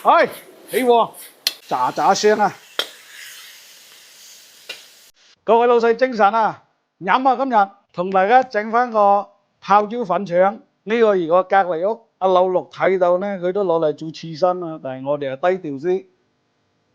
唉，起鑊，喳喳聲啊！各位老細精神啊！飲啊！今日同大家整翻個泡椒粉腸。呢個如果隔離屋阿老六睇到咧，佢都攞嚟做刺身啊！但係我哋係低調啲。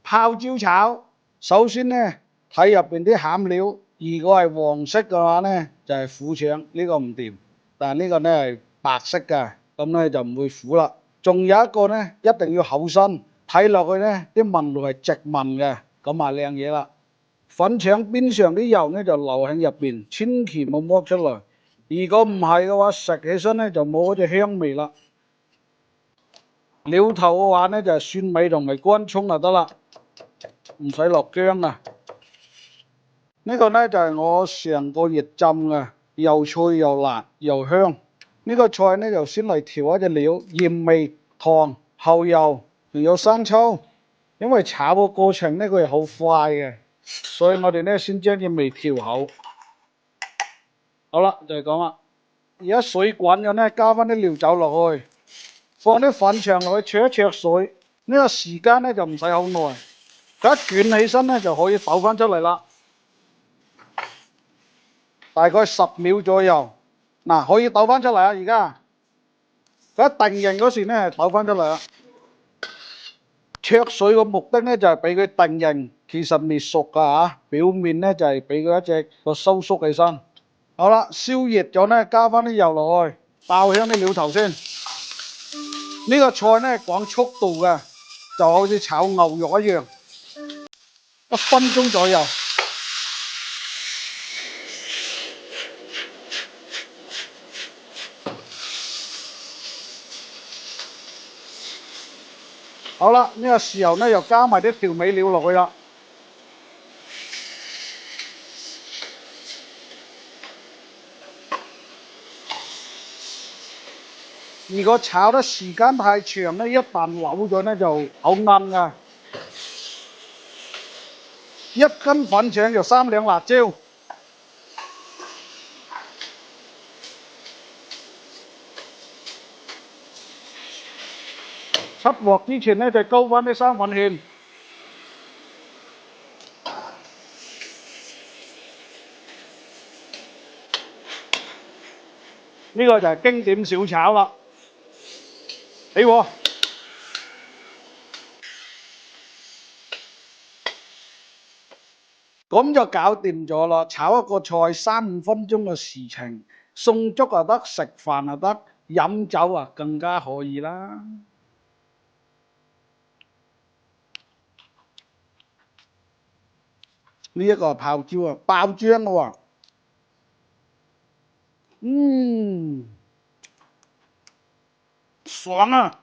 泡椒炒，首先咧睇入邊啲餡料，如果係黃色嘅話咧就係苦腸，呢個唔掂。但係呢個咧係白色嘅，咁咧就唔會苦啦。仲有一個咧一定要厚身，睇落去咧啲紋路係直紋嘅，咁啊靚嘢啦。粉腸邊上啲油咧就留喺入邊，千祈冇剝出來。如果唔係嘅話，食起身咧就冇嗰隻香味啦。料頭嘅話咧就係蒜米同埋乾葱就得啦，唔使落薑啊。呢個咧就係我成個月浸嘅，又脆又辣又香。呢個菜咧就先嚟調一隻料，鹽味、糖、蠔油，仲有生抽。因為炒嘅過程咧佢係好快嘅，所以我哋咧先將啲味調好。好啦，就係咁啦。而家水滾咗咧，加翻啲料酒落去，放啲粉腸落去焯一焯水。呢個時間咧就唔使好耐，一捲起身咧就可以倒翻出嚟啦。大概10秒左右，嗱可以倒翻出嚟啊！而家佢一定型嗰時咧倒翻出嚟啦。焯水嘅目的咧就係俾佢定型，其實未熟噶嚇，表面咧就係俾佢一隻個收縮起身。好啦，燒熱咗咧，加翻啲油落去，爆香啲料頭先。呢個菜咧講速度嘅，就好似炒牛肉一樣，1分鐘左右。好啦，呢個時候咧又加埋啲調味料落去啦。如果炒得時間太長咧，一旦扭咗咧就好硬噶。1斤粉腸就3兩辣椒。出鑊之前咧就高翻啲生粉芡。呢個就係經典小炒啦。起鑊。咁就搞掂咗啦！炒一個菜3、5分鐘嘅事情，送粥又得，食飯又得，飲酒啊更加可以啦。呢一個係泡椒啊，爆漿喎。爽啊！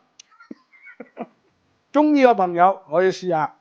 中意嘅朋友可以試下。